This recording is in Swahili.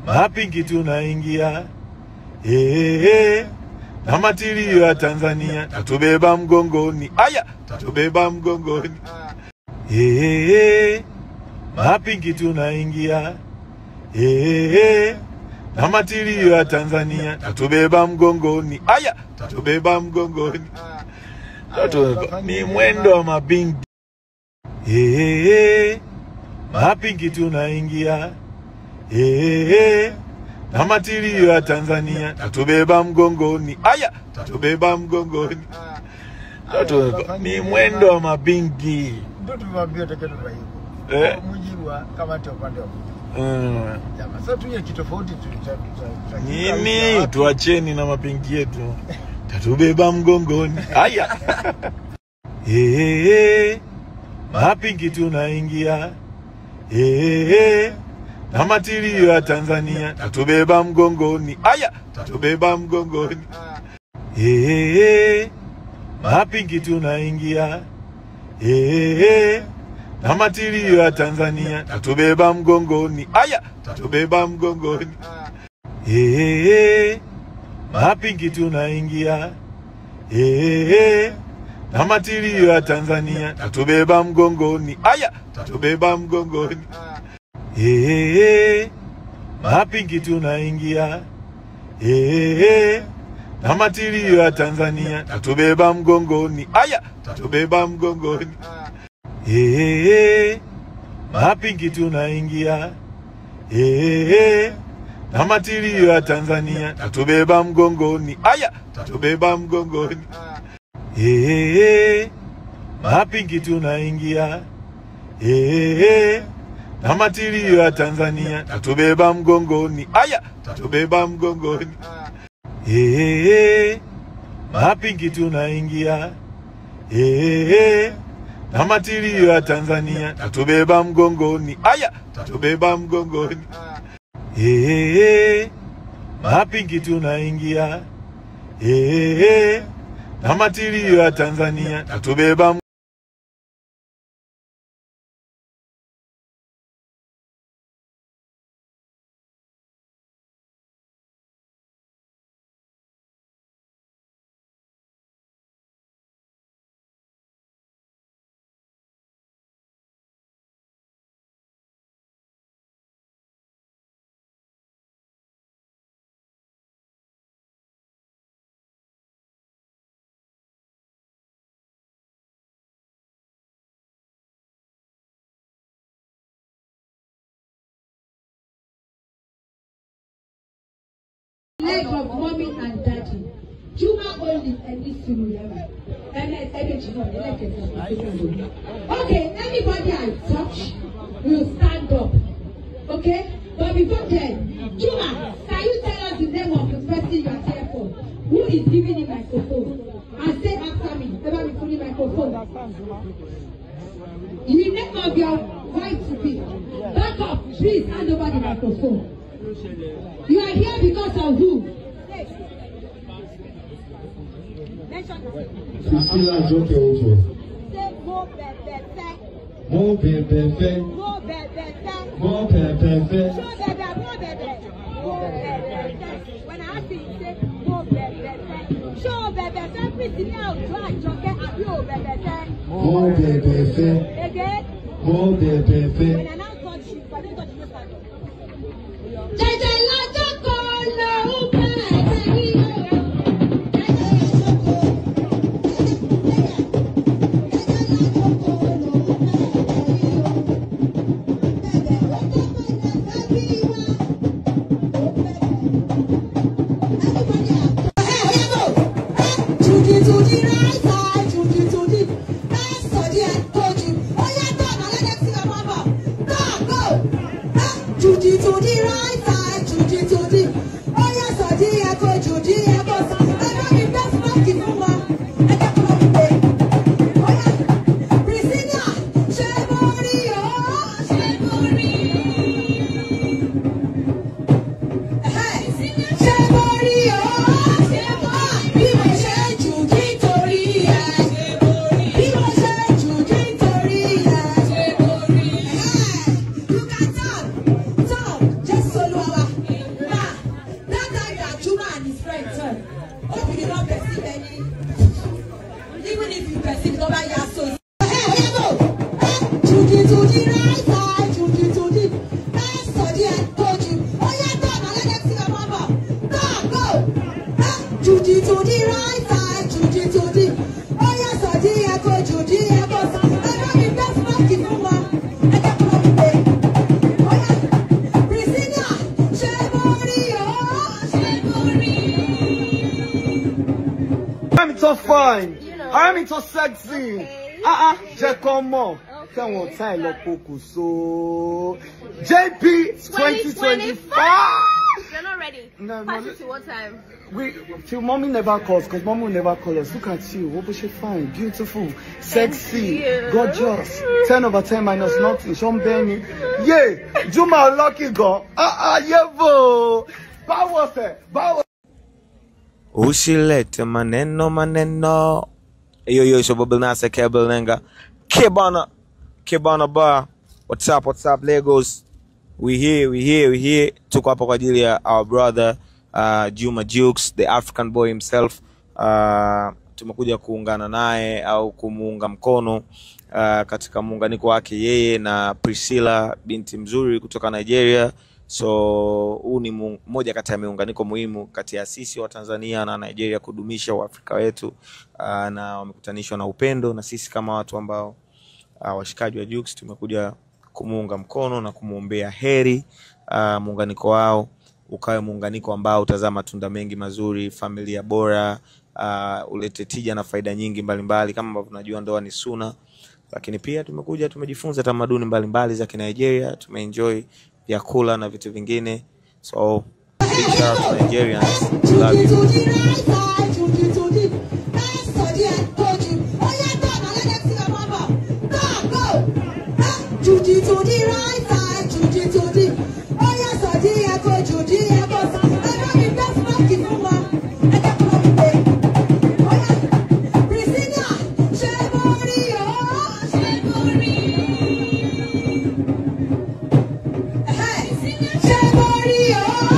Mapingi tunaingia. Na matirio ya Tanzania tatubeba mgongoni. Aya, tatubeba mgongoni. Mapingi tunaingia. Na matirio ya Tanzania tatubeba mgongoni. Aya, tatubeba mgongoni. Ni mwendo wa mapingi. Mapingi tunaingia. Na matirio ya Tanzania tatubeba mgongoni. Aya, tatubeba mgongoni. Ni mwendo wa mapingi. Ndio tumewaambia tutakayofanya hivyo. Mujibu kama tu upande wa jamaa. Sasa tuje kitofauti nini? Tuacheni na mapingi yetu. Tatubeba mgongoni. Aya. Mapingi tunaingia. Na matirio ya Tanzania tatubeba mgongoni. Aya, tatubeba mgongoni. Mapingi tunaingia. Na matirio ya Tanzania tatubeba mgongoni. Aya, tatubeba mgongoni. Mapingi tunaingia. Na matirio ya Tanzania tatubeba mgongoni. Aya, tatubeba mgongoni. Mapingi tunaingia. Na matirio ya Tanzania tatubeba mgongoni. Aya, tatubeba mgongoni. Mapingi tunaingia. Na matirio ya Tanzania tatubeba mgongoni. Aya, tatubeba mgongoni. Mapingi tunaingia. Na matirio ya Tanzania tatubeba mgongoni. Aya, tatubeba mgongoni. Mapingi tunaingia. Na matirio ya Tanzania tatubeba mgongoni. Aya, tatubeba mgongoni. Mapingi tunaingia. Na matirio ya Tanzania tatubeba leg of mommy and daddy. Juma only and this similar. Okay, anybody I touch will stand up. Okay? But before then, Juma, can you tell us the name of the person you are here for? Who is giving the microphone? And say after me, ever be putting microphone. The name of your wife to be. Back up, please hand over the microphone. You are here because of who? Priscilla Joke Ojo. Say Mo Bebe. Mo Bebe. Mo Bebe. Mo Bebe. Show Bebe. Mo Bebe. Mo Bebe. When I ask you, say Mo Bebe. Show Bebe. Say Priscilla Joke Ojo. Bebe. Mo Bebe. Again. Mo Bebe. When I now touch you, but I don't touch you, stand up. to fine. You know. I am into sexy. Okay. Check on more. Tell what time so JP 2025. You're not ready. No, Pass it to what time? Mommy never calls because mommy will never call us. Look at you. What was she fine? Beautiful. Sexy. Gorgeous. 10 over 10 minus nothing. Sean Benny. Yeah. Juma lucky go. Yevo. Power. Usilete maneno. Yo, so Bubble Nasa Kebel Nenga. Kebana Bar. What's up, Legos? We here. Tuko hapa kwa ajili ya our brother Juma Jukes, the African boy himself. Tumekuja kuungana naye au kumuunga mkono katika muunganiko wake yeye na Priscilla, binti mzuri kutoka Nigeria. So huu ni moja kati ya miunganiko muhimu kati ya sisi wa Tanzania na Nigeria kudumisha Uafrika wetu, na wamekutanishwa na upendo, na sisi kama watu ambao washikaji wa Jukes tumekuja kumuunga mkono na kumuombea heri muunganiko wao ukawe muunganiko ambao utazaa matunda mengi mazuri, familia bora, ulete tija na faida nyingi mbalimbali. Kama ambavyo tunajua ndoa ni suna, lakini pia tumekuja tumejifunza tamaduni mbalimbali za Nigeria, tumeenjoy vyakula na vitu vingine. So big shout out to Nigerians. Love you. Judy to the right side, Judy to the. Oh yes, I did. I go Judy. I go. I know you don't smoke it, mama. I can't come away. Oh yeah, Priscilla, Shebori, oh Shebori. Hey, Shebori, oh.